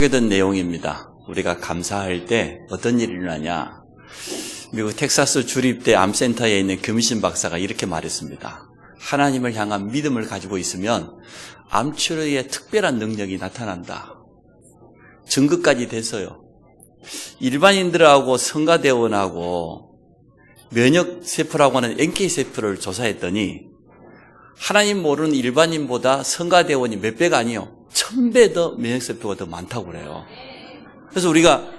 하게 된 내용입니다. 우리가 감사할 때 어떤 일이 일어나냐. 미국 텍사스 주립대 암센터에 있는 금신 박사가 이렇게 말했습니다. 하나님을 향한 믿음을 가지고 있으면 암 치료에 특별한 능력이 나타난다. 증거까지 됐어요. 일반인들하고 성가대원하고 면역세포라고 하는 NK세포를 조사했더니 하나님 모르는 일반인보다 성가대원이 몇 배가 아니요 1000배 더 면역세포가 더 많다고 그래요. 그래서 우리가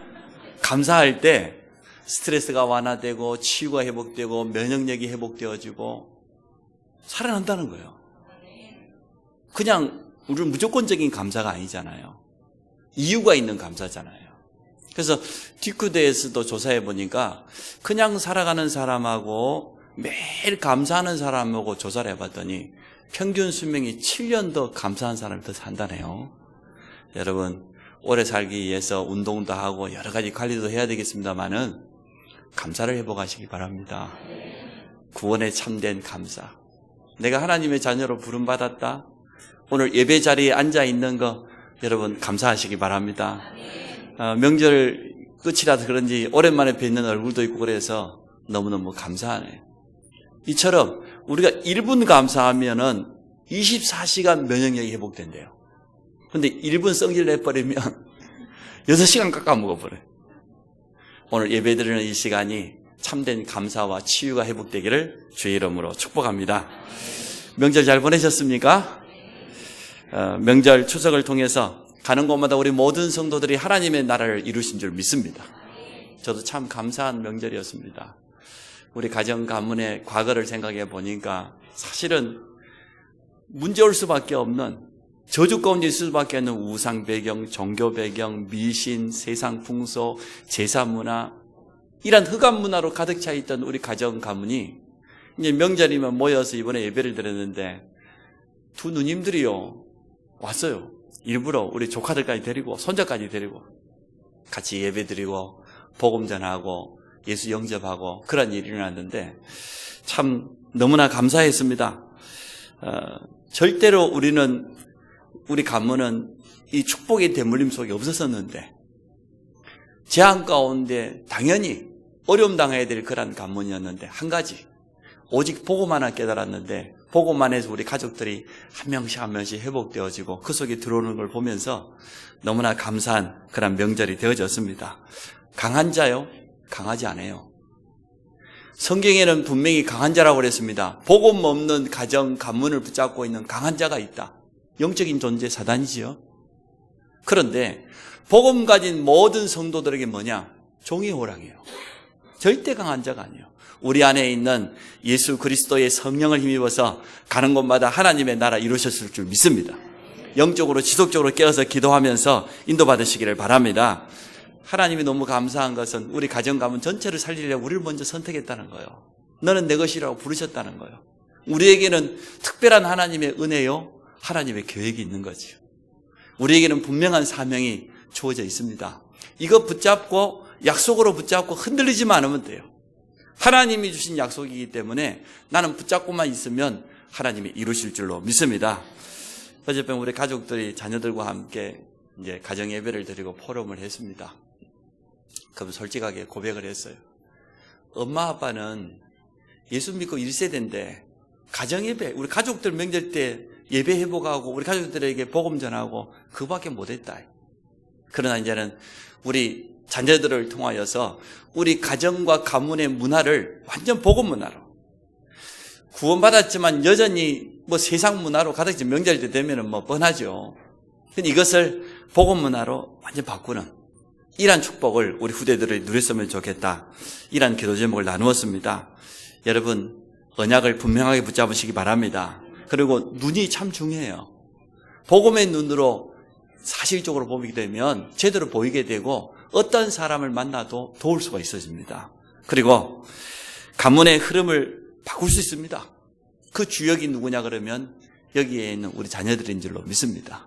감사할 때 스트레스가 완화되고 치유가 회복되고 면역력이 회복되어지고 살아난다는 거예요. 그냥 우리는 무조건적인 감사가 아니잖아요. 이유가 있는 감사잖아요. 그래서 듀크대에서도 조사해 보니까 그냥 살아가는 사람하고 매일 감사하는 사람하고 조사를 해봤더니 평균 수명이 7년 더 감사한 사람이 더 산다네요. 여러분 오래 살기 위해서 운동도 하고 여러 가지 관리도 해야 되겠습니다만은 감사를 회복하시기 바랍니다. 구원에 참된 감사. 내가 하나님의 자녀로 부름받았다. 오늘 예배 자리에 앉아 있는 거 여러분 감사하시기 바랍니다. 명절 끝이라서 그런지 오랜만에 뵙는 얼굴도 있고 그래서 너무너무 감사하네요. 이처럼 우리가 1분 감사하면은 24시간 면역력이 회복된대요. 근데 1분 성질 내버리면 6시간 깎아 먹어버려요. 오늘 예배드리는 이 시간이 참된 감사와 치유가 회복되기를 주의 이름으로 축복합니다. 명절 잘 보내셨습니까? 명절 추석을 통해서 가는 곳마다 우리 모든 성도들이 하나님의 나라를 이루신 줄 믿습니다. 저도 참 감사한 명절이었습니다. 우리 가정 가문의 과거를 생각해 보니까 사실은 문제올 수밖에 없는 저주 가운데 있을 수밖에 없는 우상 배경, 종교 배경, 미신, 세상 풍속, 제사 문화 이런 흑암 문화로 가득 차 있던 우리 가정 가문이 이제 명절이면 모여서 이번에 예배를 드렸는데 두 누님들이요 왔어요. 일부러 우리 조카들까지 데리고 손자까지 데리고 같이 예배 드리고 복음 전하고 예수 영접하고 그런 일이 일어났는데 참 너무나 감사했습니다. 절대로 우리 가문은 이 축복의 대물림 속에 없었었는데 재앙 가운데 당연히 어려움 당해야 될 그런 가문이었는데 한 가지 오직 복음 하나 깨달았는데 복음만 해서 우리 가족들이 한 명씩 회복되어지고 그 속에 들어오는 걸 보면서 너무나 감사한 그런 명절이 되어졌습니다. 강한 자요? 강하지 않아요. 성경에는 분명히 강한 자라고 그랬습니다. 복음 없는 가정, 가문을 붙잡고 있는 강한 자가 있다. 영적인 존재 사단이지요. 그런데 복음 가진 모든 성도들에게 뭐냐? 종이 호랑이에요. 절대 강한 자가 아니에요. 우리 안에 있는 예수 그리스도의 성령을 힘입어서 가는 곳마다 하나님의 나라 이루셨을 줄 믿습니다. 영적으로 지속적으로 깨어서 기도하면서 인도받으시기를 바랍니다. 하나님이 너무 감사한 것은 우리 가정 가문 전체를 살리려고 우리를 먼저 선택했다는 거예요. 너는 내 것이라고 부르셨다는 거예요. 우리에게는 특별한 하나님의 은혜요, 하나님의 계획이 있는 거죠. 우리에게는 분명한 사명이 주어져 있습니다. 이거 붙잡고 약속으로 붙잡고 흔들리지만 않으면 돼요. 하나님이 주신 약속이기 때문에 나는 붙잡고만 있으면 하나님이 이루실 줄로 믿습니다. 어젯밤 우리 가족들이 자녀들과 함께 이제 가정 예배를 드리고 포럼을 했습니다. 그럼 솔직하게 고백을 했어요. 엄마 아빠는 예수 믿고 1세대인데 가정 예배, 우리 가족들 명절 때 예배 회복하고 우리 가족들에게 복음 전하고 그밖에 못했다. 그러나 이제는 우리 자녀들을 통하여서 우리 가정과 가문의 문화를 완전 복음 문화로 구원받았지만 여전히 세상 문화로 가득 명절 때 되면은 뻔하죠. 이것을 복음 문화로 완전 바꾸는 이러한 축복을 우리 후대들이 누렸으면 좋겠다. 이러한 기도 제목을 나누었습니다. 여러분 언약을 분명하게 붙잡으시기 바랍니다. 그리고 눈이 참 중요해요. 복음의 눈으로 사실적으로 보게 되면 제대로 보이게 되고 어떤 사람을 만나도 도울 수가 있어집니다. 그리고 가문의 흐름을 바꿀 수 있습니다. 그 주역이 누구냐 그러면 여기에 있는 우리 자녀들인 줄로 믿습니다.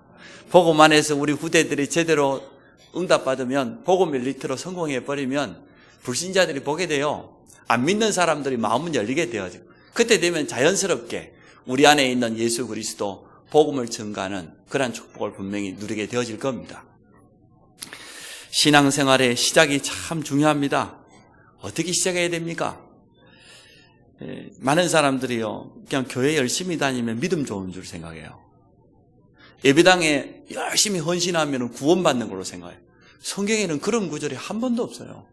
복음 안에서 우리 후대들이 제대로 응답받으면 복음 엘리트로 성공해버리면 불신자들이 보게 돼요. 안 믿는 사람들이 마음은 열리게 되어지고 그때 되면 자연스럽게 우리 안에 있는 예수 그리스도 복음을 증가하는 그러한 축복을 분명히 누리게 되어질 겁니다. 신앙생활의 시작이 참 중요합니다. 어떻게 시작해야 됩니까? 많은 사람들이요, 그냥 교회 열심히 다니면 믿음 좋은 줄 생각해요. 예배당에 열심히 헌신하면 구원받는 걸로 생각해요. 성경에는 그런 구절이 한 번도 없어요.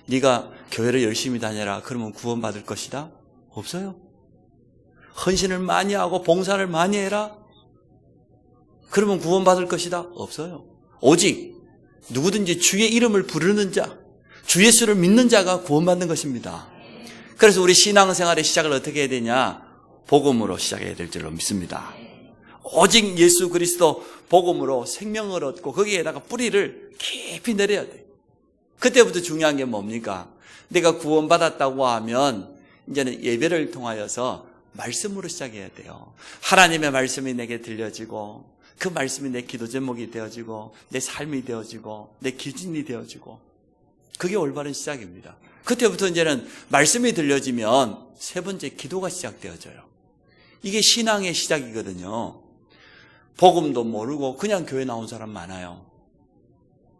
네가 교회를 열심히 다녀라, 그러면 구원받을 것이다? 없어요. 헌신을 많이 하고 봉사를 많이 해라, 그러면 구원받을 것이다? 없어요. 오직 누구든지 주의 이름을 부르는 자, 주 예수를 믿는 자가 구원받는 것입니다. 그래서 우리 신앙생활의 시작을 어떻게 해야 되냐? 복음으로 시작해야 될 줄로 믿습니다. 오직 예수 그리스도 복음으로 생명을 얻고 거기에다가 뿌리를 깊이 내려야 돼. 그때부터 중요한 게 뭡니까? 내가 구원받았다고 하면 이제는 예배를 통하여서 말씀으로 시작해야 돼요. 하나님의 말씀이 내게 들려지고 그 말씀이 내 기도 제목이 되어지고 내 삶이 되어지고 내 기준이 되어지고, 그게 올바른 시작입니다. 그때부터 이제는 말씀이 들려지면 세 번째 기도가 시작되어져요. 이게 신앙의 시작이거든요. 복음도 모르고 그냥 교회 나온 사람 많아요.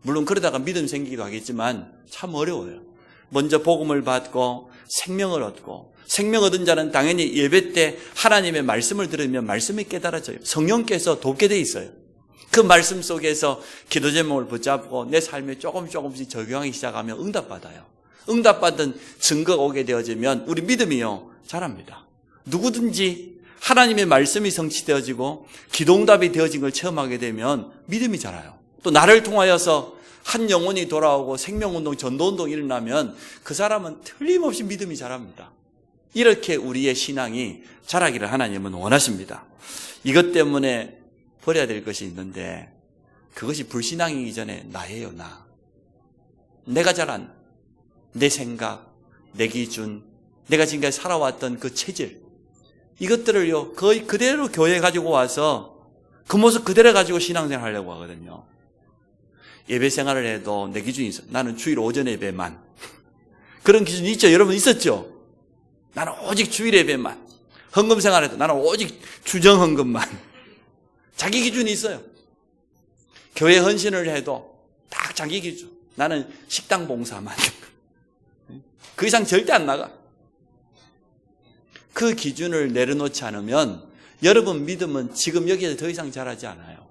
물론 그러다가 믿음 생기기도 하겠지만 참 어려워요. 먼저 복음을 받고 생명을 얻고, 생명 얻은 자는 당연히 예배 때 하나님의 말씀을 들으면 말씀이 깨달아져요. 성령께서 돕게 돼 있어요. 그 말씀 속에서 기도 제목을 붙잡고 내 삶에 조금씩 적용하기 시작하면 응답받아요. 응답받은 증거가 오게 되어지면 우리 믿음이요, 자랍니다. 누구든지 하나님의 말씀이 성취되어지고 기도응답이 되어진 걸 체험하게 되면 믿음이 자라요. 또 나를 통하여서 한 영혼이 돌아오고 생명운동, 전도운동이 일어나면 그 사람은 틀림없이 믿음이 자랍니다. 이렇게 우리의 신앙이 자라기를 하나님은 원하십니다. 이것 때문에 버려야 될 것이 있는데, 그것이 불신앙이기 전에 나예요. 내가 자란 내 생각, 내 기준, 내가 지금까지 살아왔던 그 체질, 이것들을요 거의 그대로 교회에 가지고 와서 그 모습 그대로 가지고 신앙생활 하려고 하거든요. 예배 생활을 해도 내 기준이 있어요. 나는 주일 오전 예배만. 그런 기준이 있죠. 여러분 있었죠? 나는 오직 주일 예배만. 헌금 생활해도 나는 오직 주정 헌금만. 자기 기준이 있어요. 교회 헌신을 해도 딱 자기 기준. 나는 식당 봉사만. 그 이상 절대 안 나가. 그 기준을 내려놓지 않으면 여러분 믿음은 지금 여기에서 더 이상 자라지 않아요.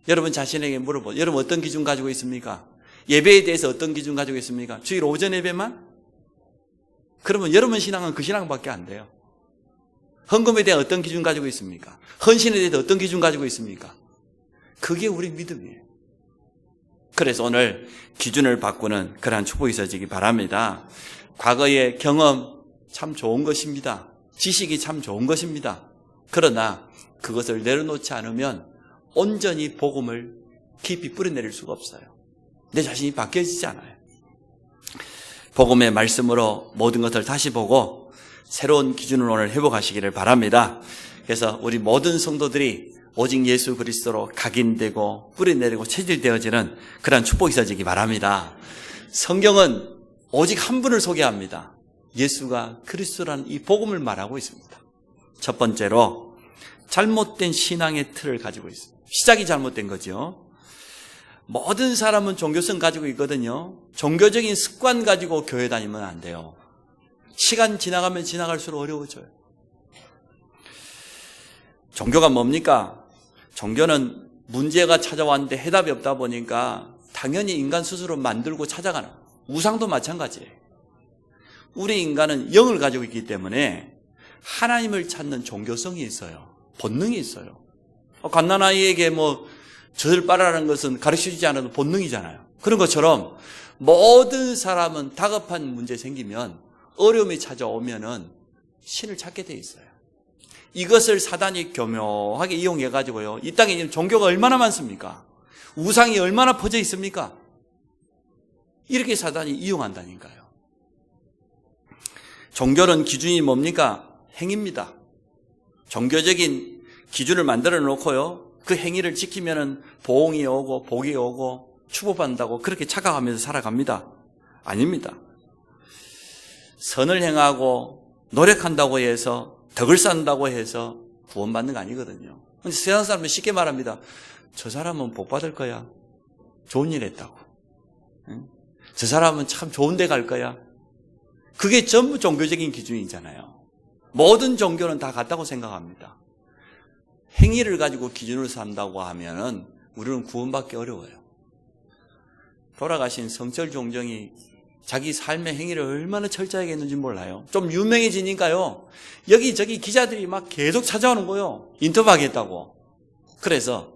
여러분 자신에게 물어보세요. 여러분 어떤 기준 가지고 있습니까? 예배에 대해서 어떤 기준 가지고 있습니까? 주일 오전 예배만? 그러면 여러분 신앙은 그 신앙밖에 안 돼요. 헌금에 대한 어떤 기준 가지고 있습니까? 헌신에 대해서 어떤 기준 가지고 있습니까? 그게 우리 믿음이에요. 그래서 오늘 기준을 바꾸는 그러한 축복이 있어지기 바랍니다. 과거의 경험 참 좋은 것입니다. 지식이 참 좋은 것입니다. 그러나 그것을 내려놓지 않으면 온전히 복음을 깊이 뿌려내릴 수가 없어요. 내 자신이 바뀌어지지 않아요. 복음의 말씀으로 모든 것을 다시 보고 새로운 기준을 오늘 회복하시기를 바랍니다. 그래서 우리 모든 성도들이 오직 예수 그리스도로 각인되고 뿌려내리고 체질되어지는 그런 축복이 있어지기 바랍니다. 성경은 오직 한 분을 소개합니다. 예수가 그리스도라는 이 복음을 말하고 있습니다. 첫 번째로 잘못된 신앙의 틀을 가지고 있습니다. 시작이 잘못된 거죠. 모든 사람은 종교성 가지고 있거든요. 종교적인 습관 가지고 교회 다니면 안 돼요. 시간 지나가면 지나갈수록 어려워져요. 종교가 뭡니까? 종교는 문제가 찾아왔는데 해답이 없다 보니까 당연히 인간 스스로 만들고 찾아가는, 우상도 마찬가지예요. 우리 인간은 영을 가지고 있기 때문에 하나님을 찾는 종교성이 있어요. 본능이 있어요. 갓난아이에게 젖을 빨아라는 것은 가르쳐주지 않아도 본능이잖아요. 그런 것처럼 모든 사람은 다급한 문제 생기면, 어려움이 찾아오면은 신을 찾게 돼 있어요. 이것을 사단이 교묘하게 이용해가지고요, 이 땅에 지금 종교가 얼마나 많습니까? 우상이 얼마나 퍼져 있습니까? 이렇게 사단이 이용한다니까요. 종교는 기준이 뭡니까? 행위입니다. 종교적인 기준을 만들어 놓고요, 그 행위를 지키면은 보응이 오고 복이 오고 축복받는다고 그렇게 착각하면서 살아갑니다. 아닙니다. 선을 행하고 노력한다고 해서, 덕을 쌓는다고 해서 구원받는 거 아니거든요. 근데 세상 사람은 쉽게 말합니다. 저 사람은 복 받을 거야. 좋은 일 했다고. 저 사람은 참 좋은 데 갈 거야. 그게 전부 종교적인 기준이잖아요. 모든 종교는 다 같다고 생각합니다. 행위를 가지고 기준으로 삼다고 하면은 우리는 구원받기 어려워요. 돌아가신 성철 종정이 자기 삶의 행위를 얼마나 철저하게 했는지 몰라요. 좀 유명해지니까요, 여기저기 기자들이 막 계속 찾아오는 거예요. 인터뷰하겠다고. 그래서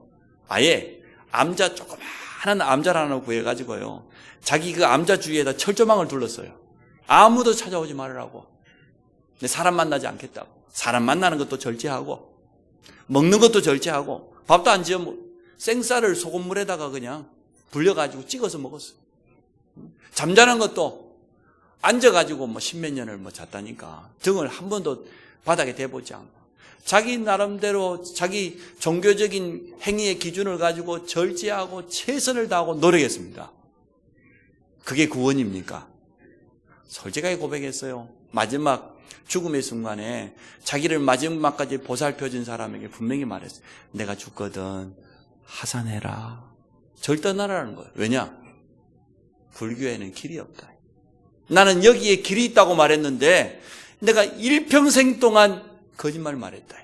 아예 암자, 조그마한 암자를 하나 구해가지고요, 자기 그 암자 주위에다 철조망을 둘렀어요. 아무도 찾아오지 말으라고. 근데 사람 만나지 않겠다고. 사람 만나는 것도 절제하고, 먹는 것도 절제하고, 밥도 안 지어, 생쌀을 소금물에다가 그냥 불려가지고 찍어서 먹었어요. 잠자는 것도 앉아가지고 뭐 십몇 년을 잤다니까. 등을 한 번도 바닥에 대보지 않고. 자기 나름대로 자기 종교적인 행위의 기준을 가지고 절제하고 최선을 다하고 노력했습니다. 그게 구원입니까? 솔직하게 고백했어요. 마지막 죽음의 순간에 자기를 마지막까지 보살펴준 사람에게 분명히 말했어요. 내가 죽거든 하산해라. 절떠나라는 거예요. 왜냐? 불교에는 길이 없다. 나는 여기에 길이 있다고 말했는데 내가 일평생 동안 거짓말을 말했다.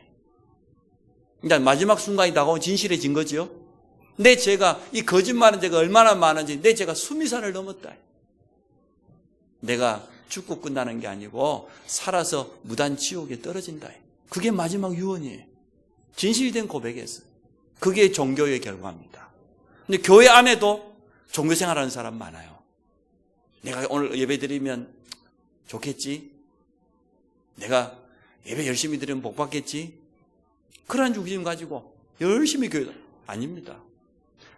그러니까 마지막 순간이 다가오면 진실해진 거죠. 내 죄가, 이 거짓말은 죄가 얼마나 많은지, 내 죄가 수미산을 넘었다. 내가 죽고 끝나는 게 아니고 살아서 무단 지옥에 떨어진다. 그게 마지막 유언이에요. 진실된 고백이었어요. 그게 종교의 결과입니다. 근데 교회 안에도 종교생활하는 사람 많아요. 내가 오늘 예배 드리면 좋겠지? 내가 예배 열심히 드리면 복 받겠지? 그런 중심 가지고 열심히 교회 아닙니다.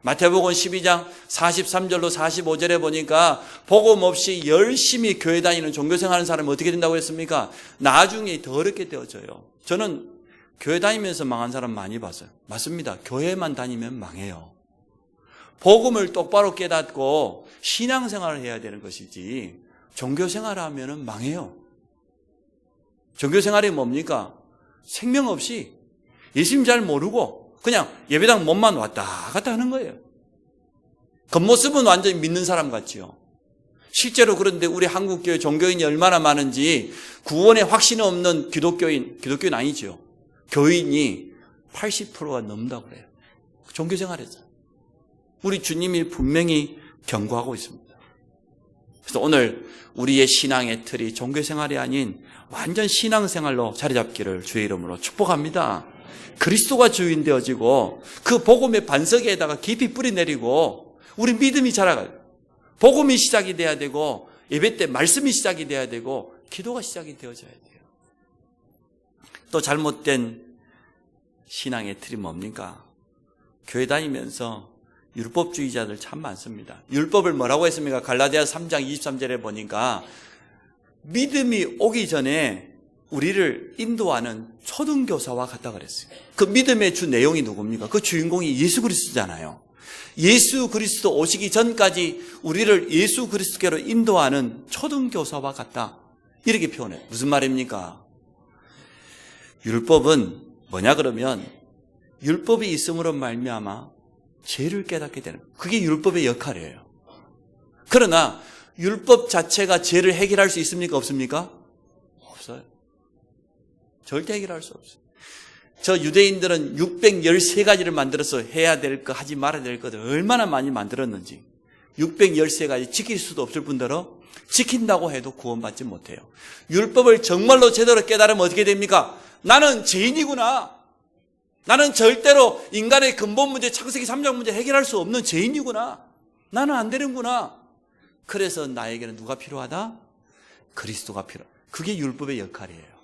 마태복음 12장 43절로 45절에 보니까 복음 없이 열심히 교회 다니는 종교생활하는 사람은 어떻게 된다고 했습니까? 나중에 더 어렵게 되어져요. 저는 교회 다니면서 망한 사람 많이 봤어요. 맞습니다. 교회만 다니면 망해요. 복음을 똑바로 깨닫고 신앙생활을 해야 되는 것이지 종교생활을 하면 망해요. 종교생활이 뭡니까? 생명 없이 예수님 잘 모르고 그냥 예배당 몸만 왔다 갔다 하는 거예요. 겉모습은 완전히 믿는 사람 같지요. 실제로 그런데 우리 한국교회 종교인이 얼마나 많은지 구원에 확신 없는 기독교인 아니죠. 교인이 80%가 넘는다고 그래요. 종교생활에서. 우리 주님이 분명히 경고하고 있습니다. 그래서 오늘 우리의 신앙의 틀이 종교생활이 아닌 완전 신앙생활로 자리 잡기를 주의 이름으로 축복합니다. 그리스도가 주인 되어지고 그 복음의 반석에다가 깊이 뿌리 내리고 우리 믿음이 자라가요. 복음이 시작이 돼야 되고 예배 때 말씀이 시작이 돼야 되고 기도가 시작이 되어져야 돼요. 또 잘못된 신앙의 틀이 뭡니까? 교회 다니면서 율법주의자들 참 많습니다. 율법을 뭐라고 했습니까? 갈라디아서 3장 23절에 보니까 믿음이 오기 전에 우리를 인도하는 초등교사와 같다 그랬어요. 그 믿음의 주 내용이 누굽니까? 그 주인공이 예수 그리스도잖아요. 예수 그리스도 오시기 전까지 우리를 예수 그리스도께로 인도하는 초등교사와 같다. 이렇게 표현해요. 무슨 말입니까? 율법은 뭐냐 그러면 율법이 있음으로 말미암아 죄를 깨닫게 되는 거예요. 그게 율법의 역할이에요. 그러나 율법 자체가 죄를 해결할 수 있습니까? 없습니까? 없어요. 절대 해결할 수 없어요. 저 유대인들은 613가지를 만들어서 해야 될 거, 하지 말아야 될 것을 얼마나 많이 만들었는지 613가지 지킬 수도 없을 뿐더러 지킨다고 해도 구원받지 못해요. 율법을 정말로 제대로 깨달으면 어떻게 됩니까? 나는 죄인이구나. 나는 절대로 인간의 근본 문제, 창세기 3장 문제 해결할 수 없는 죄인이구나. 나는 안 되는구나. 그래서 나에게는 누가 필요하다? 그리스도가 필요하다. 그게 율법의 역할이에요.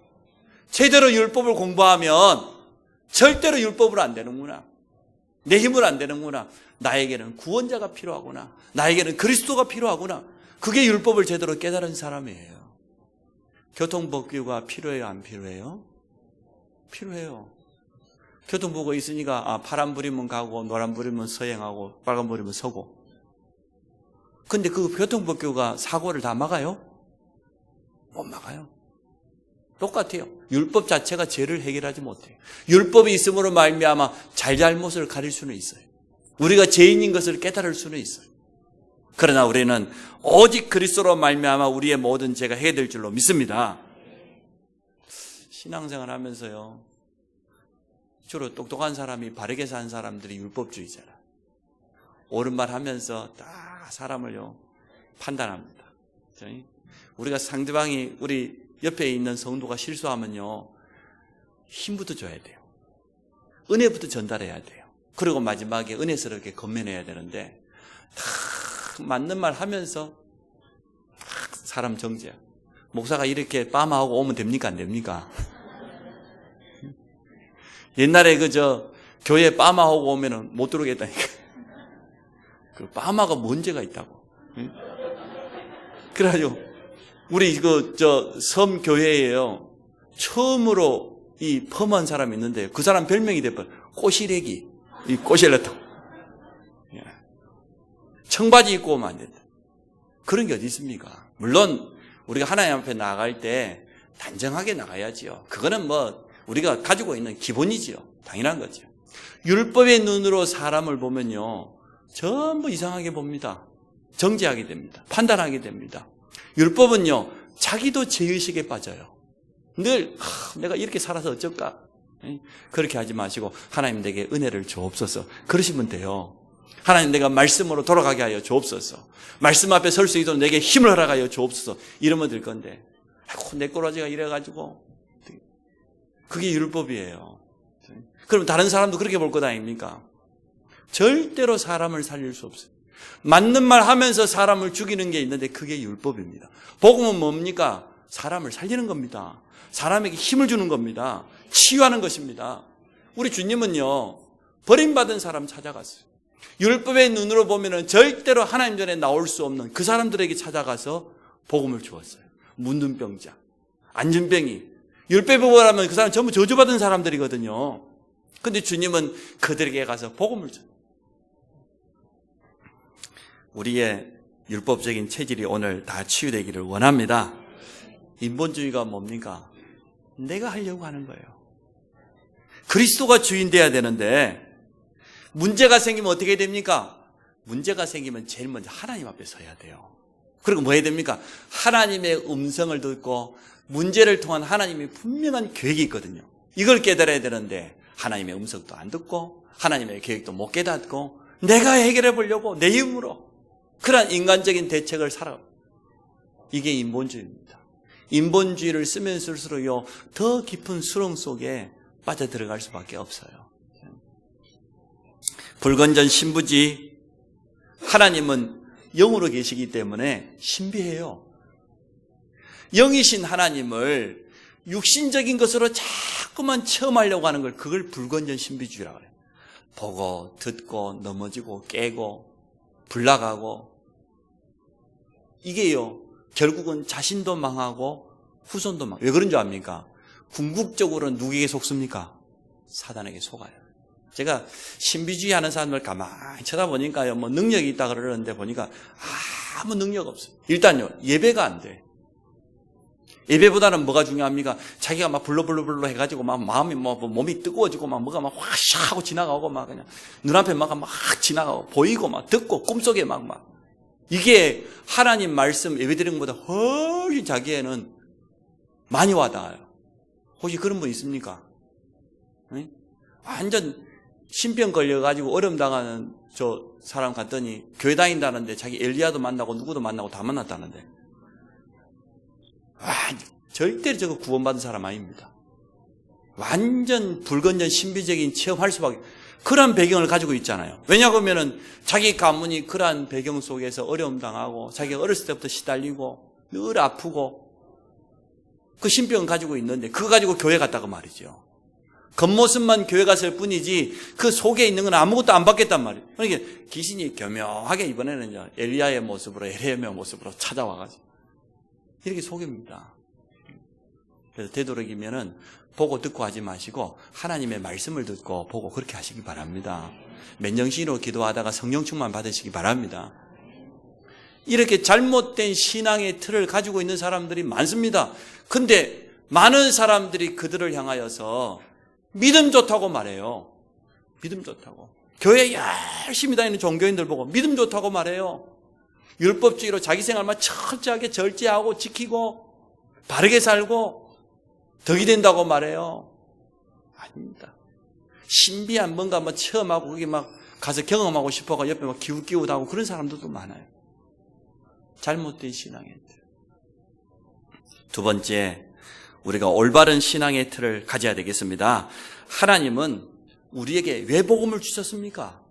제대로 율법을 공부하면 절대로 율법으로 안 되는구나. 내 힘으로 안 되는구나. 나에게는 구원자가 필요하구나. 나에게는 그리스도가 필요하구나. 그게 율법을 제대로 깨달은 사람이에요. 교통법규가 필요해요? 안 필요해요? 필요해요. 교통법규가 있으니까 파란불이면 가고 노란불이면 서행하고 빨간불이면 서고. 근데 그 교통법규가 사고를 다 막아요? 못 막아요. 똑같아요. 율법 자체가 죄를 해결하지 못해요. 율법이 있음으로 말미암아 잘잘못을 가릴 수는 있어요. 우리가 죄인인 것을 깨달을 수는 있어요. 그러나 우리는 오직 그리스도로 말미암아 우리의 모든 죄가 해결될 줄로 믿습니다. 신앙생활 하면서요, 주로 똑똑한 사람이, 바르게 산 사람들이 율법주의잖아. 옳은 말 하면서 다 사람을요 판단합니다. 우리가 상대방이, 우리 옆에 있는 성도가 실수하면요 힘부터 줘야 돼요. 은혜부터 전달해야 돼요. 그리고 마지막에 은혜스럽게 건면해야 되는데, 다 맞는 말 하면서 사람 정죄야. 목사가 이렇게 빠마하고 오면 됩니까? 안 됩니까? 옛날에 교회 빠마하고 오면은 못 들어오겠다니까. 그 빠마가 문제가 있다고. 그래가지고 우리 섬 교회에요, 처음으로 이 펌한 사람이 있는데 그 사람 별명이 돼버려. 꼬시래기. 이 꼬실렀다. 청바지 입고 오면 안 된다. 그런 게 어디 있습니까? 물론 우리가 하나님 앞에 나갈 때 단정하게 나가야지요. 그거는 우리가 가지고 있는 기본이지요. 당연한 거죠. 율법의 눈으로 사람을 보면요 전부 이상하게 봅니다. 정죄하게 됩니다. 판단하게 됩니다. 율법은요 자기도 죄의식에 빠져요. 늘 내가 이렇게 살아서 어쩔까? 그렇게 하지 마시고 하나님 내게 은혜를 주옵소서 그러시면 돼요. 하나님 내가 말씀으로 돌아가게 하여 주옵소서. 말씀 앞에 설 수 있도록 내게 힘을 허락하여 주옵소서. 이러면 될 건데, 내 꼬라지가 이래가지고 그게 율법이에요. 그럼 다른 사람도 그렇게 볼 것 아닙니까? 절대로 사람을 살릴 수 없어요. 맞는 말 하면서 사람을 죽이는 게 있는데 그게 율법입니다. 복음은 뭡니까? 사람을 살리는 겁니다. 사람에게 힘을 주는 겁니다. 치유하는 것입니다. 우리 주님은요 버림받은 사람 찾아갔어요. 율법의 눈으로 보면은 절대로 하나님 전에 나올 수 없는 그 사람들에게 찾아가서 복음을 주었어요. 문둥병자, 안진병이. 율법에 보라면 그 사람 전부 저주받은 사람들이거든요. 근데 주님은 그들에게 가서 복음을 줬어요. 우리의 율법적인 체질이 오늘 다 치유되기를 원합니다. 인본주의가 뭡니까? 내가 하려고 하는 거예요. 그리스도가 주인 돼야 되는데 문제가 생기면 어떻게 됩니까? 문제가 생기면 제일 먼저 하나님 앞에 서야 돼요. 그리고 뭐 해야 됩니까? 하나님의 음성을 듣고 문제를 통한 하나님의 분명한 계획이 있거든요. 이걸 깨달아야 되는데 하나님의 음성도 안 듣고 하나님의 계획도 못 깨닫고 내가 해결해 보려고 내 힘으로 그런 인간적인 대책을 살아. 이게 인본주의입니다. 인본주의를 쓰면 쓸수록요 더 깊은 수렁 속에 빠져들어갈 수밖에 없어요. 불건전 신부지. 하나님은 영으로 계시기 때문에 신비해요. 영이신 하나님을 육신적인 것으로 자꾸만 체험하려고 하는 걸, 그걸 불건전 신비주의라고 해요. 보고 듣고 넘어지고 깨고 불나가고, 이게요 결국은 자신도 망하고 후손도 망하고. 왜 그런 줄 압니까? 궁극적으로는 누구에게 속습니까? 사단에게 속아요. 제가 신비주의 하는 사람들 가만히 쳐다보니까요, 능력이 있다 그러는데 보니까 아무 능력 없어요. 일단요, 예배가 안 돼. 예배보다는 뭐가 중요합니까? 자기가 막 불러불러 해가지고 막 마음이 몸이 뜨거워지고 막 뭐가 막 확 하고 지나가고 막 그냥 눈앞에 막 지나가고 보이고 막 듣고 꿈속에 막. 이게 하나님 말씀 예배 드리는 것보다 훨씬 자기에는 많이 와닿아요. 혹시 그런 분 있습니까? 네? 완전 신병 걸려가지고 어려움 당하는 저 사람 갔더니 교회 다닌다는데 자기 엘리야도 만나고 누구도 만나고 다 만났다는데, 절대로 저거 구원받은 사람 아닙니다. 완전 불건전 신비적인 체험할 수밖에. 그러한 배경을 가지고 있잖아요. 왜냐하면 자기 가문이 그러한 배경 속에서 어려움 당하고 자기가 어렸을 때부터 시달리고 늘 아프고 그 신병을 가지고 있는데 그거 가지고 교회 갔다고 말이죠. 겉모습만 교회 갔을 뿐이지 그 속에 있는 건 아무것도 안 받겠단 말이에요. 그러니까 귀신이 교묘하게 이번에는 엘리야의 모습으로, 에레미야의 모습으로 찾아와가지고 이렇게 속입니다. 그래서 되도록이면은 보고 듣고 하지 마시고 하나님의 말씀을 듣고 보고 그렇게 하시기 바랍니다. 맨정신으로 기도하다가 성령 충만 받으시기 바랍니다. 이렇게 잘못된 신앙의 틀을 가지고 있는 사람들이 많습니다. 근데 많은 사람들이 그들을 향하여서 믿음 좋다고 말해요. 믿음 좋다고. 교회 열심히 다니는 종교인들 보고 믿음 좋다고 말해요. 율법주의로 자기 생활만 철저하게 절제하고 지키고 바르게 살고 덕이 된다고 말해요. 아닙니다. 신비한 뭔가 체험하고 거기 가서 경험하고 싶어가 옆에 기웃기웃하고 그런 사람들도 많아요. 잘못된 신앙의 틀. 두 번째, 우리가 올바른 신앙의 틀을 가져야 되겠습니다. 하나님은 우리에게 왜 복음을 주셨습니까?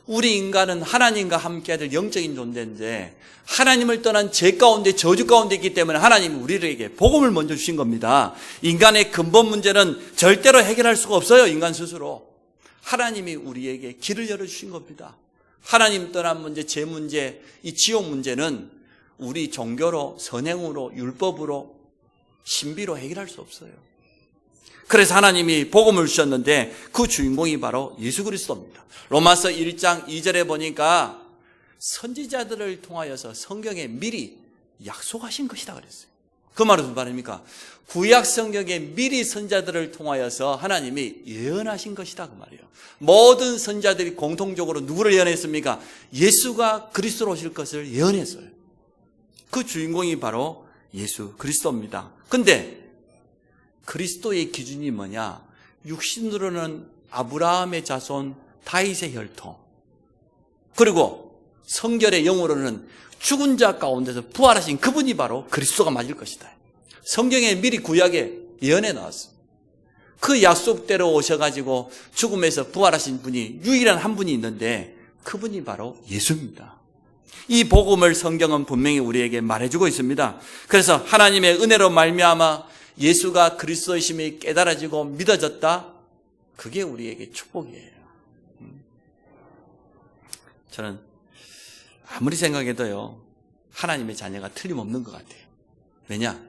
우리 인간은 하나님과 함께해야 될 영적인 존재인데 하나님을 떠난 죄 가운데 저주 가운데 있기 때문에 하나님이 우리에게 복음을 먼저 주신 겁니다. 인간의 근본 문제는 절대로 해결할 수가 없어요. 인간 스스로. 하나님이 우리에게 길을 열어주신 겁니다. 하나님 떠난 문제, 죄 문제, 이 지옥 문제는 우리 종교로, 선행으로, 율법으로, 신비로 해결할 수 없어요. 그래서 하나님이 복음을 주셨는데 그 주인공이 바로 예수 그리스도입니다. 로마서 1장 2절에 보니까 선지자들을 통하여서 성경에 미리 약속하신 것이다 그랬어요. 그 말은 무슨 말입니까? 구약 성경에 미리 선지자들을 통하여서 하나님이 예언하신 것이다 그 말이에요. 모든 선지자들이 공통적으로 누구를 예언했습니까? 예수가 그리스도로 오실 것을 예언했어요. 그 주인공이 바로 예수 그리스도입니다. 근데 그리스도의 기준이 뭐냐? 육신으로는 아브라함의 자손 다윗의 혈통, 그리고 성결의 영으로는 죽은 자 가운데서 부활하신 그분이 바로 그리스도가 맞을 것이다. 성경에 미리 구약에 예언해 나왔습니다. 그 약속대로 오셔가지고 죽음에서 부활하신 분이 유일한 한 분이 있는데 그분이 바로 예수입니다. 이 복음을 성경은 분명히 우리에게 말해주고 있습니다. 그래서 하나님의 은혜로 말미암아 예수가 그리스도이심이 깨달아지고 믿어졌다. 그게 우리에게 축복이에요. 저는 아무리 생각해도요, 하나님의 자녀가 틀림없는 것 같아요. 왜냐?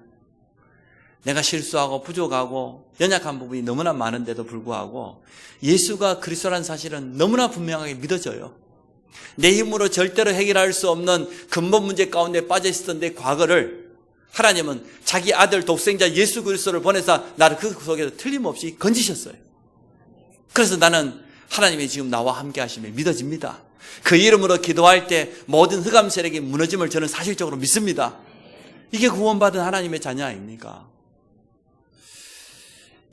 내가 실수하고 부족하고 연약한 부분이 너무나 많은데도 불구하고 예수가 그리스도라는 사실은 너무나 분명하게 믿어져요. 내 힘으로 절대로 해결할 수 없는 근본 문제 가운데 빠져 있었던 내 과거를 하나님은 자기 아들 독생자 예수 그리스도를 보내서 나를 그 속에서 틀림없이 건지셨어요. 그래서 나는 하나님이 지금 나와 함께 하심이 믿어집니다. 그 이름으로 기도할 때 모든 흑암 세력이 무너짐을 저는 사실적으로 믿습니다. 이게 구원받은 하나님의 자녀 아닙니까?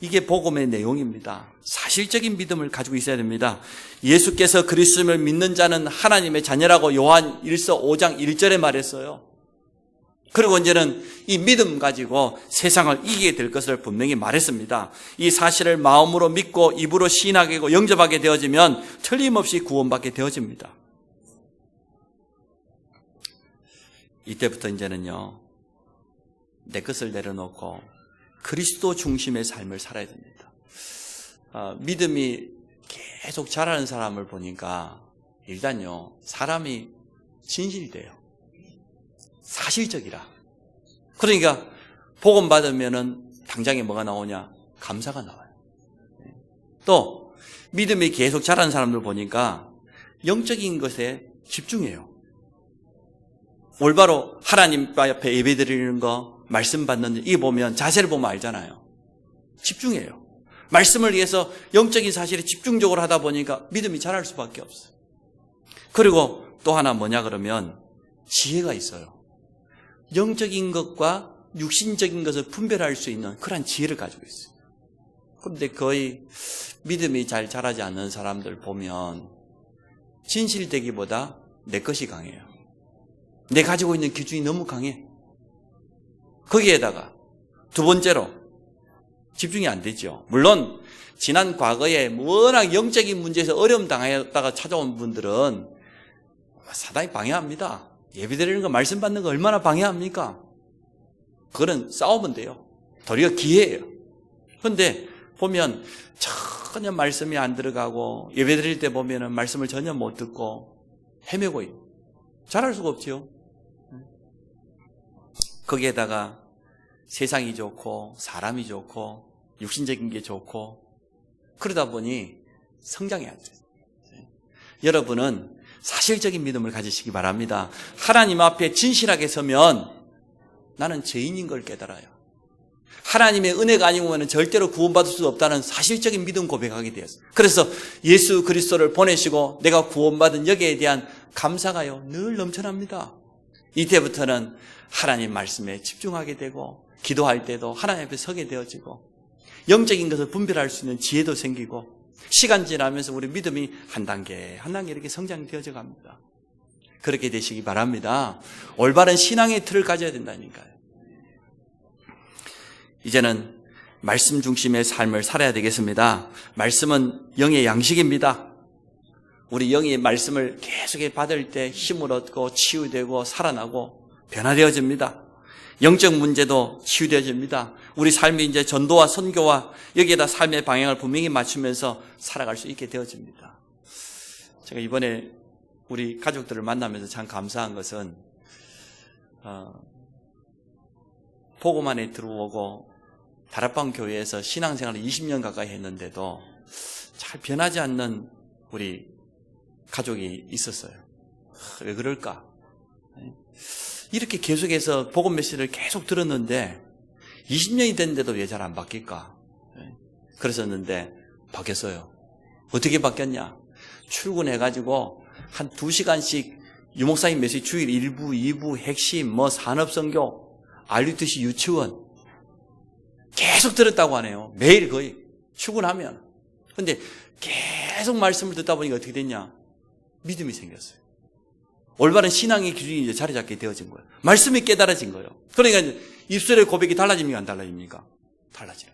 이게 복음의 내용입니다. 사실적인 믿음을 가지고 있어야 됩니다. 예수께서 그리스도를 믿는 자는 하나님의 자녀라고 요한 1서 5장 1절에 말했어요. 그리고 이제는 이 믿음 가지고 세상을 이기게 될 것을 분명히 말했습니다. 이 사실을 마음으로 믿고 입으로 시인하게 되고 영접하게 되어지면 틀림없이 구원받게 되어집니다. 이때부터 이제는요, 내 것을 내려놓고 그리스도 중심의 삶을 살아야 됩니다. 믿음이 계속 자라는 사람을 보니까 일단요, 사람이 진실돼요. 사실적이라. 그러니까 복음 받으면은 당장에 뭐가 나오냐? 감사가 나와요. 또 믿음이 계속 자라는 사람들 보니까 영적인 것에 집중해요. 올바로 하나님 앞에 예배드리는 거, 말씀 받는 거, 이게 보면 자세를 보면 알잖아요. 집중해요. 말씀을 위해서 영적인 사실에 집중적으로 하다 보니까 믿음이 자랄 수밖에 없어요. 그리고 또 하나 뭐냐 그러면 지혜가 있어요. 영적인 것과 육신적인 것을 분별할 수 있는 그런 지혜를 가지고 있어요. 그런데 거의 믿음이 잘 자라지 않는 사람들 보면 진실되기보다 내 것이 강해요. 내 가지고 있는 기준이 너무 강해. 거기에다가 두 번째로 집중이 안 되죠. 물론 지난 과거에 워낙 영적인 문제에서 어려움 당했다가 찾아온 분들은 사단이 방해합니다. 예배드리는 거, 말씀 받는 거 얼마나 방해합니까? 그거는 싸우면 돼요. 도리어 기회예요. 그런데 보면 전혀 말씀이 안 들어가고 예배드릴 때 보면은 말씀을 전혀 못 듣고 헤매고 있고 잘할 수가 없지요. 거기에다가 세상이 좋고 사람이 좋고 육신적인 게 좋고 그러다 보니 성장이 안 돼요. 여러분은 사실적인 믿음을 가지시기 바랍니다. 하나님 앞에 진실하게 서면 나는 죄인인 걸 깨달아요. 하나님의 은혜가 아니면 절대로 구원받을 수 없다는 사실적인 믿음 고백하게 되었어요. 그래서 예수 그리스도를 보내시고 내가 구원받은 여기에 대한 감사가요 늘 넘쳐납니다. 이때부터는 하나님 말씀에 집중하게 되고 기도할 때도 하나님 앞에 서게 되어지고 영적인 것을 분별할 수 있는 지혜도 생기고 시간 지나면서 우리 믿음이 한 단계 한 단계 이렇게 성장되어져 갑니다. 그렇게 되시기 바랍니다. 올바른 신앙의 틀을 가져야 된다니까요. 이제는 말씀 중심의 삶을 살아야 되겠습니다. 말씀은 영의 양식입니다. 우리 영의 말씀을 계속 받을 때 힘을 얻고 치유되고 살아나고 변화되어집니다. 영적 문제도 치유되어집니다. 우리 삶이 이제 전도와 선교와 여기에다 삶의 방향을 분명히 맞추면서 살아갈 수 있게 되어집니다. 제가 이번에 우리 가족들을 만나면서 참 감사한 것은 복음만에 들어오고 다락방 교회에서 신앙생활을 20년 가까이 했는데도 잘 변하지 않는 우리 가족이 있었어요. 왜 그럴까? 이렇게 계속해서 복음 메시지를 계속 들었는데 20년이 됐는데도 왜 잘 안 바뀔까? 그랬었는데 바뀌었어요. 어떻게 바뀌었냐? 출근해가지고 한 2시간씩 유목사님 메시지 주일 1부, 2부, 핵심, 산업선교, 알리듯이 유치원 계속 들었다고 하네요. 매일 거의 출근하면. 근데 계속 말씀을 듣다 보니까 어떻게 됐냐? 믿음이 생겼어요. 올바른 신앙의 기준이 이제 자리 잡게 되어진 거예요. 말씀이 깨달아진 거예요. 그러니까 입술의 고백이 달라집니까? 안 달라집니까? 달라져요.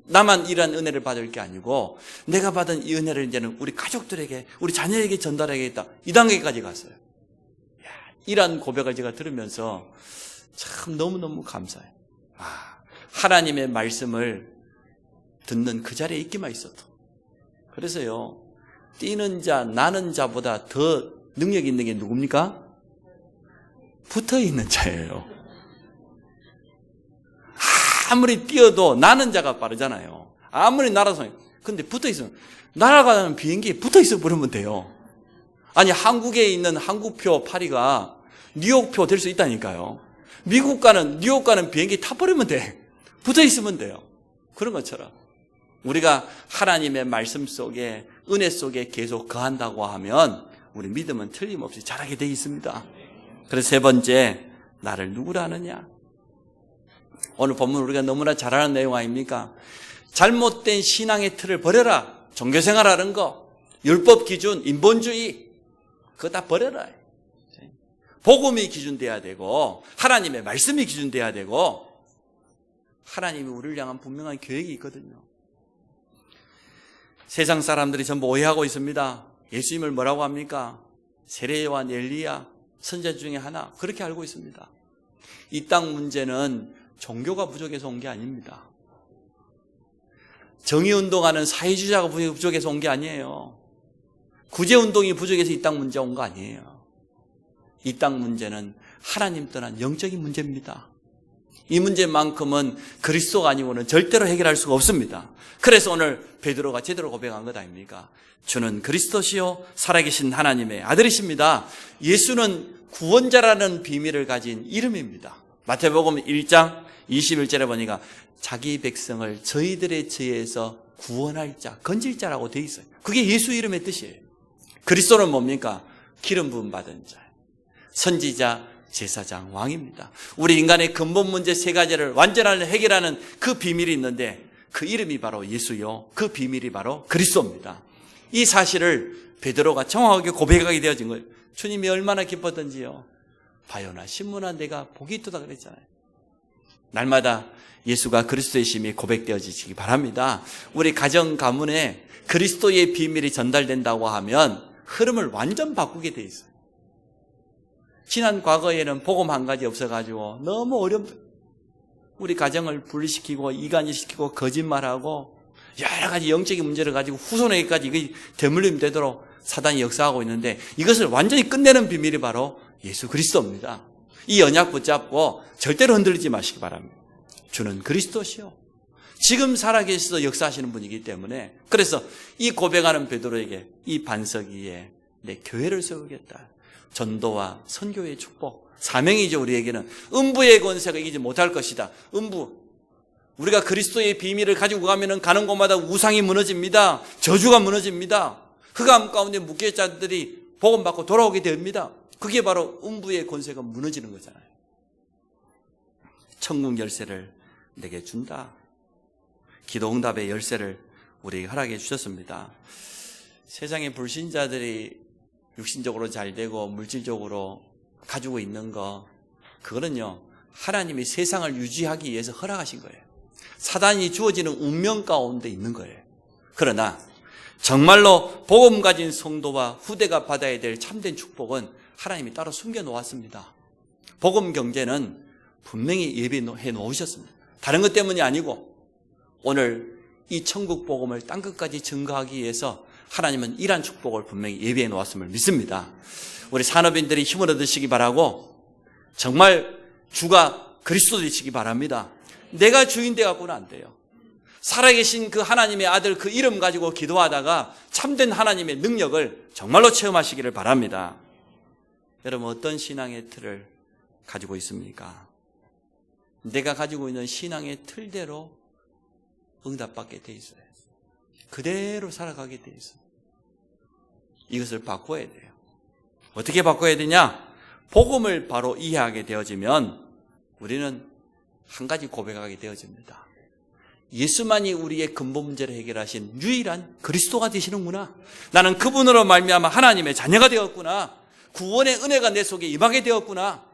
나만 이러한 은혜를 받을 게 아니고 내가 받은 이 은혜를 이제는 우리 가족들에게, 우리 자녀에게 전달하겠다. 이 단계까지 갔어요. 이러한 고백을 제가 들으면서 참 너무너무 감사해요. 하나님의 말씀을 듣는 그 자리에 있기만 있어도. 그래서요, 뛰는 자, 나는 자보다 더 능력 있는 게 누굽니까? 붙어 있는 자예요. 아무리 뛰어도 나는 자가 빠르잖아요. 아무리 날아서. 근데 붙어 있으면, 날아가는 비행기에 붙어 있어 버리면 돼요. 아니, 한국에 있는 한국표 파리가 뉴욕표 될 수 있다니까요. 미국 가는, 뉴욕 가는 비행기 타버리면 돼. 붙어 있으면 돼요. 그런 것처럼. 우리가 하나님의 말씀 속에, 은혜 속에 계속 거한다고 하면 우리 믿음은 틀림없이 자라게 되어 있습니다. 그래서 세 번째, 나를 누구라 하느냐? 오늘 본문 우리가 너무나 잘 아는 내용 아닙니까? 잘못된 신앙의 틀을 버려라. 종교생활하는 거, 율법 기준, 인본주의, 그거 다 버려라. 복음이 기준돼야 되고 하나님의 말씀이 기준돼야 되고 하나님이 우리를 향한 분명한 계획이 있거든요. 세상 사람들이 전부 오해하고 있습니다. 예수님을 뭐라고 합니까? 세례요한, 엘리야, 선지자 중에 하나, 그렇게 알고 있습니다. 이 땅 문제는 종교가 부족해서 온 게 아닙니다. 정의운동하는 사회주의자가 부족해서 온 게 아니에요. 구제운동이 부족해서 이 땅 문제가 온 거 아니에요. 이 땅 문제는 하나님 떠난 영적인 문제입니다. 이 문제만큼은 그리스도가 아니고는 절대로 해결할 수가 없습니다. 그래서 오늘 베드로가 제대로 고백한 것 아닙니까? 주는 그리스도시요 살아계신 하나님의 아들이십니다. 예수는 구원자라는 비밀을 가진 이름입니다. 마태복음 1장 21절에 보니까 자기 백성을 저희들의 죄에서 구원할 자, 건질 자라고 되어 있어요. 그게 예수 이름의 뜻이에요. 그리스도는 뭡니까? 기름 부음 받은 자, 선지자, 제사장, 왕입니다. 우리 인간의 근본 문제 세 가지를 완전하게 해결하는 그 비밀이 있는데 그 이름이 바로 예수요, 그 비밀이 바로 그리스도입니다. 이 사실을 베드로가 정확하게 고백하게 되어진 거예요. 주님이 얼마나 기뻤던지요. 바요나 신문아 내가 복이 있도다 그랬잖아요. 날마다 예수가 그리스도의 심이 고백되어지시기 바랍니다. 우리 가정 가문에 그리스도의 비밀이 전달된다고 하면 흐름을 완전 바꾸게 돼 있어요. 지난 과거에는 복음 한 가지 없어가지고 너무 우리 가정을 분리시키고 이간질시키고 거짓말하고 여러 가지 영적인 문제를 가지고 후손에게까지 되물림 되도록 사단이 역사하고 있는데 이것을 완전히 끝내는 비밀이 바로 예수 그리스도입니다. 이 언약 붙잡고 절대로 흔들리지 마시기 바랍니다. 주는 그리스도시요. 지금 살아계셔서 역사하시는 분이기 때문에 그래서 이 고백하는 베드로에게 이 반석 위에 내 교회를 세우겠다. 전도와 선교의 축복, 사명이죠. 우리에게는 음부의 권세가 이기지 못할 것이다. 음부, 우리가 그리스도의 비밀을 가지고 가는 곳마다 우상이 무너집니다. 저주가 무너집니다. 흑암 가운데 묶여 자들이 복음 받고 돌아오게 됩니다. 그게 바로 음부의 권세가 무너지는 거잖아요. 천국 열쇠를 내게 준다. 기도 응답의 열쇠를 우리에게 허락해 주셨습니다. 세상의 불신자들이 육신적으로 잘 되고 물질적으로 가지고 있는 거, 그거는요 하나님이 세상을 유지하기 위해서 허락하신 거예요. 사단이 주어지는 운명 가운데 있는 거예요. 그러나 정말로 복음 가진 성도와 후대가 받아야 될 참된 축복은 하나님이 따로 숨겨놓았습니다. 복음 경제는 분명히 예비해 놓으셨습니다. 다른 것 때문이 아니고 오늘 이 천국 복음을 땅끝까지 증거하기 위해서 하나님은 이러한 축복을 분명히 예비해 놓았음을 믿습니다. 우리 산업인들이 힘을 얻으시기 바라고 정말 주가 그리스도 되시기 바랍니다. 내가 주인 되어갖고는 안 돼요. 살아계신 그 하나님의 아들 그 이름 가지고 기도하다가 참된 하나님의 능력을 정말로 체험하시기를 바랍니다. 여러분 어떤 신앙의 틀을 가지고 있습니까? 내가 가지고 있는 신앙의 틀대로 응답받게 돼 있어요. 그대로 살아가게 돼 있어요. 이것을 바꿔야 돼요. 어떻게 바꿔야 되냐? 복음을 바로 이해하게 되어지면 우리는 한 가지 고백하게 되어집니다. 예수만이 우리의 근본 문제를 해결하신 유일한 그리스도가 되시는구나. 나는 그분으로 말미암아 하나님의 자녀가 되었구나. 구원의 은혜가 내 속에 임하게 되었구나.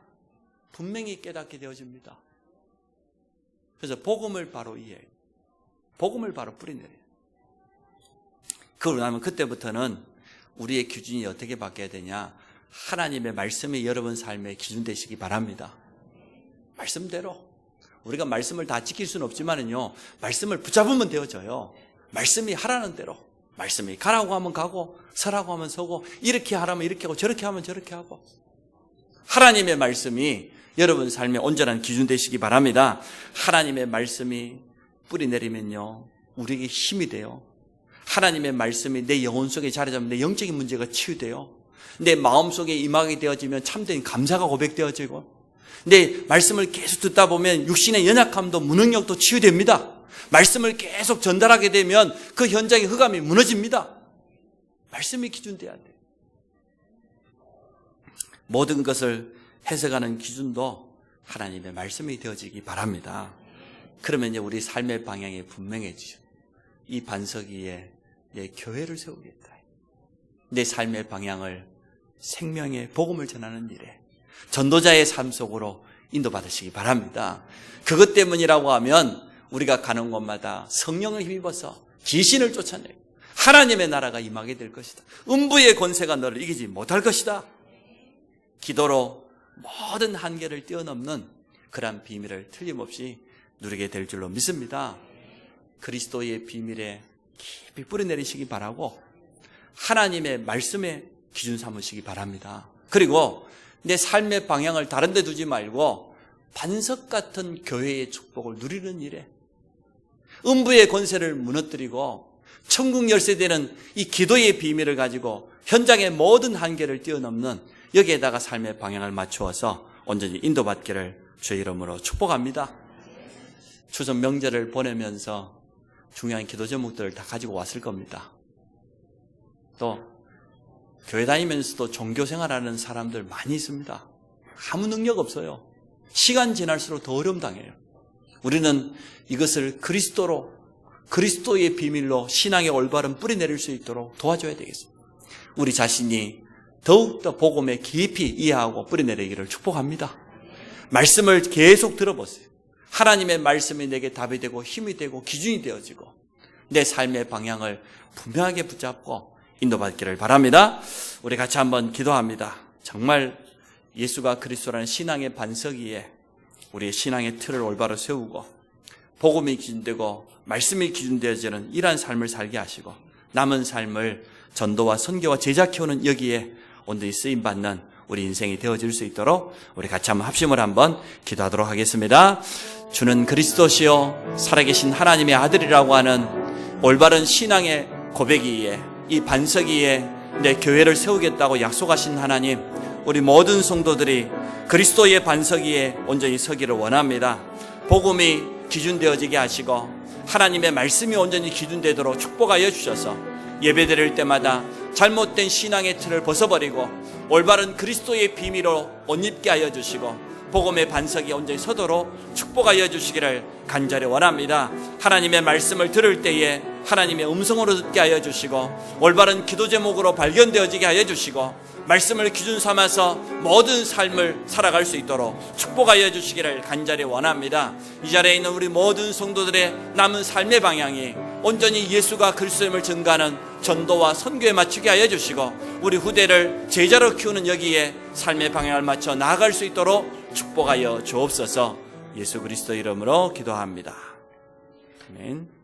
분명히 깨닫게 되어집니다. 그래서 복음을 바로 이해해요. 복음을 바로 뿌리내려요. 그러고 나면 그때부터는 우리의 기준이 어떻게 바뀌어야 되냐? 하나님의 말씀이 여러분 삶의 기준 되시기 바랍니다. 말씀대로. 우리가 말씀을 다 지킬 수는 없지만은요, 말씀을 붙잡으면 되어져요. 말씀이 하라는 대로. 말씀이 가라고 하면 가고, 서라고 하면 서고, 이렇게 하라면 이렇게 하고, 저렇게 하면 저렇게 하고. 하나님의 말씀이 여러분 삶의 온전한 기준 되시기 바랍니다. 하나님의 말씀이 뿌리 내리면요, 우리에게 힘이 돼요. 하나님의 말씀이 내 영혼 속에 자리 잡으면 내 영적인 문제가 치유돼요. 내 마음 속에 임하게 되어지면 참된 감사가 고백되어지고, 내 말씀을 계속 듣다 보면 육신의 연약함도 무능력도 치유됩니다. 말씀을 계속 전달하게 되면 그 현장의 흑암이 무너집니다. 말씀이 기준돼야 돼요. 모든 것을 해석하는 기준도 하나님의 말씀이 되어지기 바랍니다. 그러면 이제 우리 삶의 방향이 분명해지죠. 이 반석 위에 내 교회를 세우겠다. 내 삶의 방향을 생명의 복음을 전하는 일에 전도자의 삶 속으로 인도받으시기 바랍니다. 그것 때문이라고 하면 우리가 가는 곳마다 성령을 힘입어서 귀신을 쫓아내고 하나님의 나라가 임하게 될 것이다. 음부의 권세가 너를 이기지 못할 것이다. 기도로 모든 한계를 뛰어넘는 그러한 비밀을 틀림없이 누리게 될 줄로 믿습니다. 그리스도의 비밀에 깊이 뿌리내리시기 바라고 하나님의 말씀에 기준 삼으시기 바랍니다. 그리고 내 삶의 방향을 다른 데 두지 말고 반석 같은 교회의 축복을 누리는 일에 음부의 권세를 무너뜨리고 천국 열쇠되는 이 기도의 비밀을 가지고 현장의 모든 한계를 뛰어넘는 여기에다가 삶의 방향을 맞추어서 온전히 인도받기를 주의 이름으로 축복합니다. 추석 명절을 보내면서 중요한 기도 제목들을 다 가지고 왔을 겁니다. 또 교회 다니면서도 종교 생활하는 사람들 많이 있습니다. 아무 능력 없어요. 시간 지날수록 더 어려움 당해요. 우리는 이것을 그리스도의 비밀로 신앙의 올바른 뿌리 내릴 수 있도록 도와줘야 되겠습니다. 우리 자신이 더욱더 복음에 깊이 이해하고 뿌리 내리기를 축복합니다. 말씀을 계속 들어보세요. 하나님의 말씀이 내게 답이 되고 힘이 되고 기준이 되어지고 내 삶의 방향을 분명하게 붙잡고 인도받기를 바랍니다. 우리 같이 한번 기도합니다. 정말 예수가 그리스도라는 신앙의 반석 위에 우리의 신앙의 틀을 올바로 세우고 복음이 기준되고 말씀이 기준되어지는 이러한 삶을 살게 하시고 남은 삶을 전도와 선교와 제자 키우는 여기에 온전히 쓰임받는 우리 인생이 되어질 수 있도록 우리 같이 한번 합심을 한번 기도하도록 하겠습니다. 주는 그리스도시요 살아계신 하나님의 아들이라고 하는 올바른 신앙의 고백 위에 이 반석 위에 내 교회를 세우겠다고 약속하신 하나님, 우리 모든 성도들이 그리스도의 반석 위에 온전히 서기를 원합니다. 복음이 기준되어지게 하시고 하나님의 말씀이 온전히 기준되도록 축복하여 주셔서 예배드릴 때마다 잘못된 신앙의 틀을 벗어버리고 올바른 그리스도의 비밀로 옷 입게 하여 주시고 복음의 반석이 온전히 서도록 축복하여 주시기를 간절히 원합니다. 하나님의 말씀을 들을 때에 하나님의 음성으로 듣게 하여 주시고 올바른 기도 제목으로 발견되어지게 하여 주시고 말씀을 기준 삼아서 모든 삶을 살아갈 수 있도록 축복하여 주시기를 간절히 원합니다. 이 자리에 있는 우리 모든 성도들의 남은 삶의 방향이 온전히 예수가 그리스도임을 증거하는 전도와 선교에 맞추게 하여 주시고 우리 후대를 제자로 키우는 여기에 삶의 방향을 맞춰 나아갈 수 있도록 축복하여 주옵소서. 예수 그리스도 이름으로 기도합니다. 아멘.